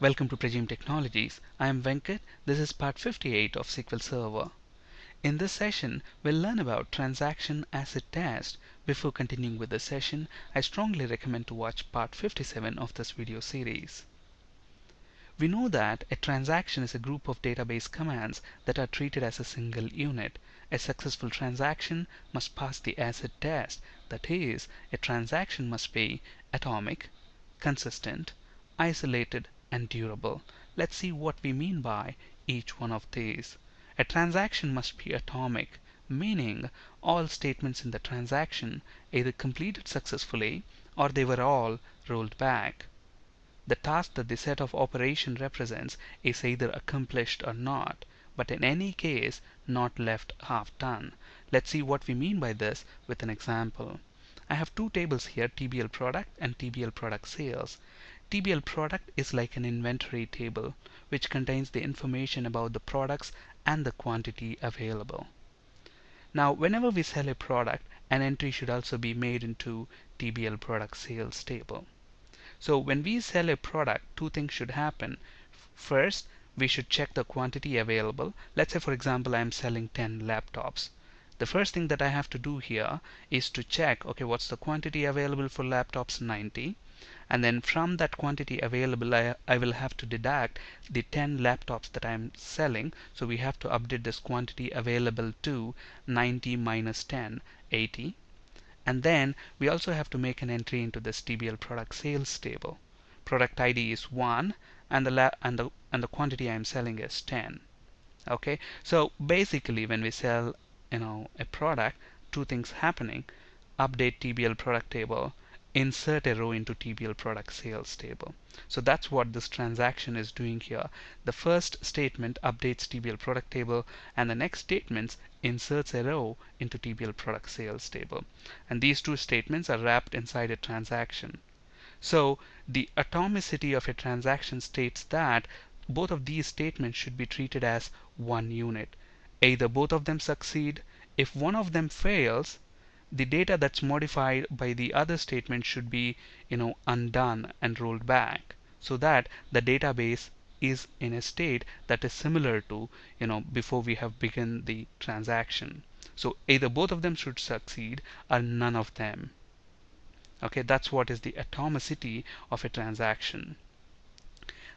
Welcome to Pragim Technologies. I am Venkat. This is part 58 of SQL Server. In this session, we'll learn about transaction acid test. Before continuing with the session, I strongly recommend to watch part 57 of this video series. We know that a transaction is a group of database commands that are treated as a single unit. A successful transaction must pass the acid test. That is, a transaction must be atomic, consistent, isolated, and durable. Let's see what we mean by each one of these. A transaction must be atomic, meaning all statements in the transaction either completed successfully or they were all rolled back. The task that the set of operation represents is either accomplished or not, but in any case not left half done. Let's see what we mean by this with an example. I have two tables here, TBL product and TBL product sales. TBL product is like an inventory table which contains the information about the products and the quantity available. Now whenever we sell a product, an entry should also be made into TBL product sales table. So when we sell a product, two things should happen. First, we should check the quantity available. Let's say for example I'm selling 10 laptops. The first thing that I have to do here is to check, okay, what's the quantity available for laptops? 90. And then from that quantity available, I will have to deduct the 10 laptops that I'm selling. So we have to update this quantity available to 90 minus 10, 80. And then we also have to make an entry into this TBL product sales table. Product ID is 1 and the quantity I am selling is 10. Okay, so basically when we sell a product, two things happening: update TBL product table, insert a row into TBL product sales table. So that's what this transaction is doing here. The first statement updates TBL product table, and the next statement inserts a row into TBL product sales table. And these two statements are wrapped inside a transaction. So the atomicity of a transaction states that both of these statements should be treated as one unit. Either both of them succeed. If one of them fails, the data that's modified by the other statement should be undone and rolled back, so that the database is in a state that is similar to before we have begun the transaction. So either both of them should succeed or none of them. Okay, that's what is the atomicity of a transaction.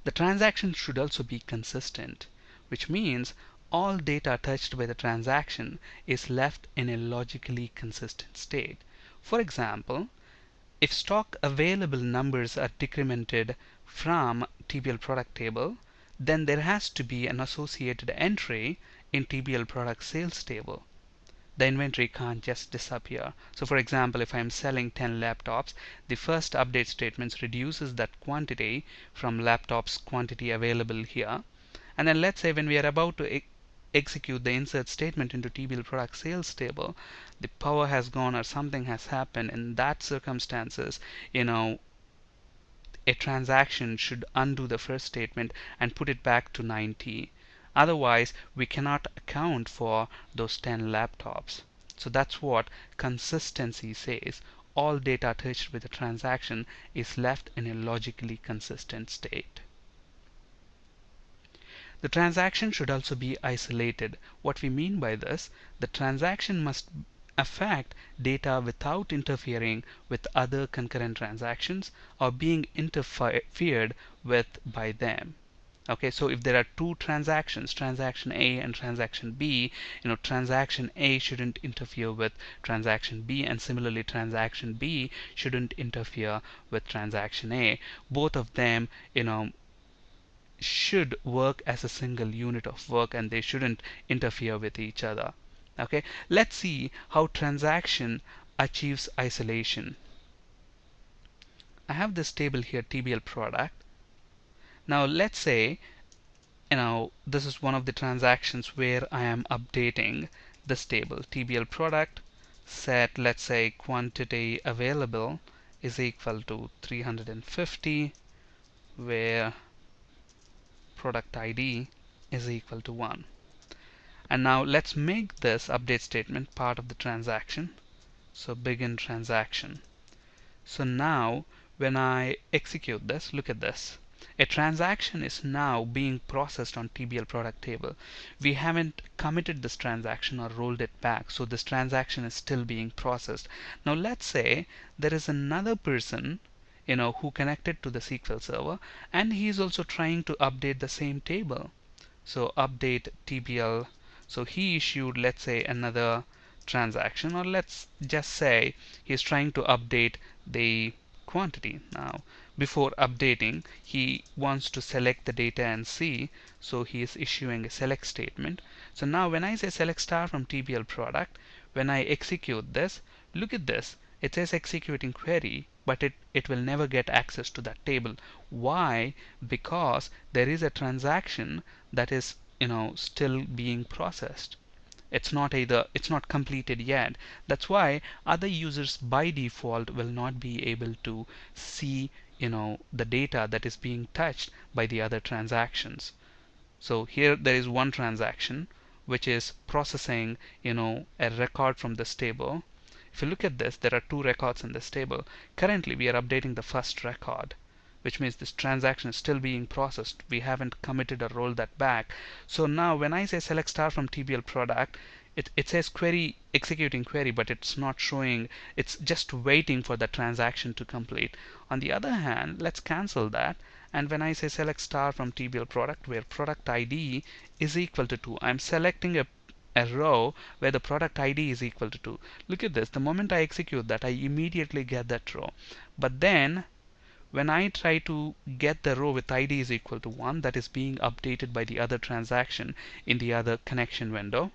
The transaction should also be consistent, which means all data touched by the transaction is left in a logically consistent state. For example, if stock available numbers are decremented from TBL product table, then there has to be an associated entry in TBL product sales table. The inventory can't just disappear. So for example, if I'm selling 10 laptops, the first update statement reduces that quantity from laptops quantity available here. And then let's say when we are about to execute the insert statement into TBL product sales table, the power has gone or something has happened. In that circumstances, a transaction should undo the first statement and put it back to 90. Otherwise, we cannot account for those 10 laptops. So that's what consistency says. All data touched with a transaction is left in a logically consistent state. The transaction should also be isolated. What we mean by this, the transaction must affect data without interfering with other concurrent transactions or being interfered with by them. Okay, so if there are two transactions, transaction A and transaction B, transaction A shouldn't interfere with transaction B, and similarly transaction B shouldn't interfere with transaction A. Both of them, should work as a single unit of work, and they shouldn't interfere with each other. Okay, let's see how transaction achieves isolation. I have this table here, TBL product. Now let's say this is one of the transactions where I am updating this table, TBL product set, let's say quantity available is equal to 350, where product ID is equal to 1. And now let's make this update statement part of the transaction. So begin transaction. So now when I execute this, look at this. A transaction is now being processed on TBL product table. We haven't committed this transaction or rolled it back, so this transaction is still being processed. Now let's say there is another person who connected to the SQL server, and he is also trying to update the same table. So update TBL. So he issued, let's say, another transaction, or let's just say he's trying to update the quantity. Now before updating, he wants to select the data and see, so he is issuing a select statement. So now when I say select star from TBL product, when I execute this, look at this, it says executing query, but it will never get access to that table. Why? Because there is a transaction that is still being processed. It's not completed yet. That's why other users by default will not be able to see the data that is being touched by the other transactions. So here there is one transaction which is processing a record from this table. If you look at this, there are two records in this table. Currently we are updating the first record, which means this transaction is still being processed. We haven't committed or rolled that back. So now when I say select star from TBL product, it says query, executing query, but it's not showing, it's just waiting for the transaction to complete. On the other hand, let's cancel that, and when I say select star from TBL product where product ID is equal to 2, I'm selecting a row where the product ID is equal to 2. Look at this, the moment I execute that, I immediately get that row. But then when I try to get the row with ID is equal to 1, that is being updated by the other transaction in the other connection window.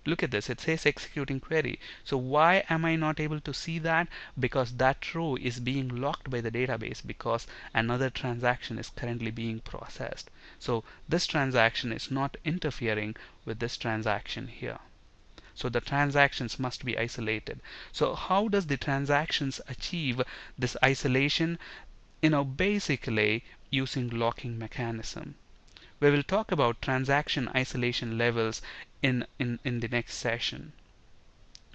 Look at this, it says executing query. So why am I not able to see that? Because that row is being locked by the database, because another transaction is currently being processed. So this transaction is not interfering with this transaction here. So the transactions must be isolated. So how does the transactions achieve this isolation? Basically using locking mechanism. We will talk about transaction isolation levels in the next session.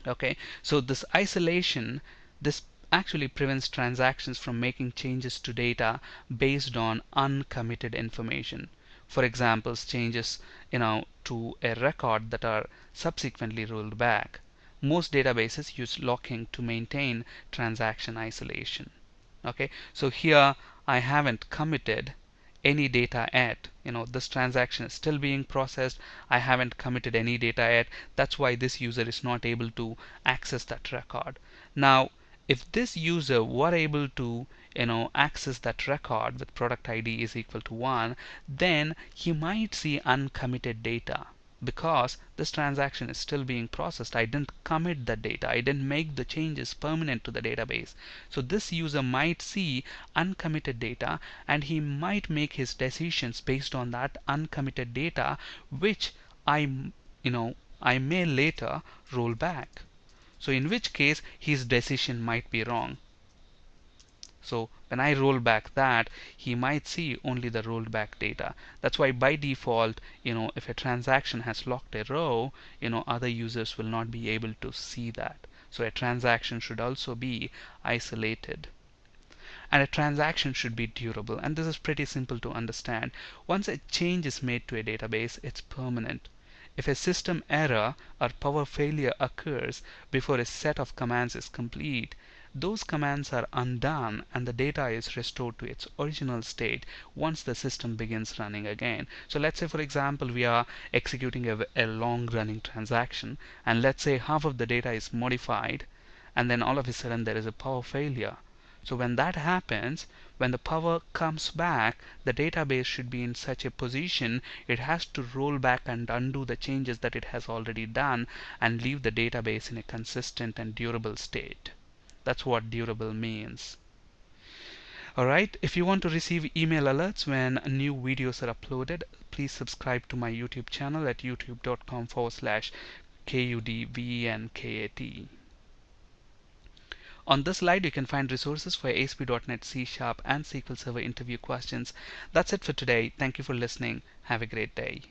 Okay, so this isolation, this actually prevents transactions from making changes to data based on uncommitted information. For example, changes to a record that are subsequently rolled back. Most databases use locking to maintain transaction isolation. Okay, so here I haven't committed any data yet. This transaction is still being processed. I haven't committed any data yet. That's why this user is not able to access that record. Now if this user were able to access that record with product ID is equal to 1, then he might see uncommitted data, because this transaction is still being processed. I didn't commit the data, I didn't make the changes permanent to the database. So this user might see uncommitted data, and he might make his decisions based on that uncommitted data, which I may later roll back. So in which case his decision might be wrong. So when I roll back that, he might see only the rolled back data. That's why by default, if a transaction has locked a row, other users will not be able to see that. So a transaction should also be isolated. And a transaction should be durable. And this is pretty simple to understand. Once a change is made to a database, it's permanent. If a system error or power failure occurs before a set of commands is complete, those commands are undone and the data is restored to its original state once the system begins running again. So let's say, for example, we are executing a long running transaction, and let's say half of the data is modified, and then all of a sudden there is a power failure. So when that happens, when the power comes back, the database should be in such a position it has to roll back and undo the changes that it has already done and leave the database in a consistent and durable state. That's what durable means. Alright, if you want to receive email alerts when new videos are uploaded, please subscribe to my YouTube channel at youtube.com/KUDVENKAT. On this slide, you can find resources for ASP.NET C# and SQL Server interview questions. That's it for today. Thank you for listening. Have a great day.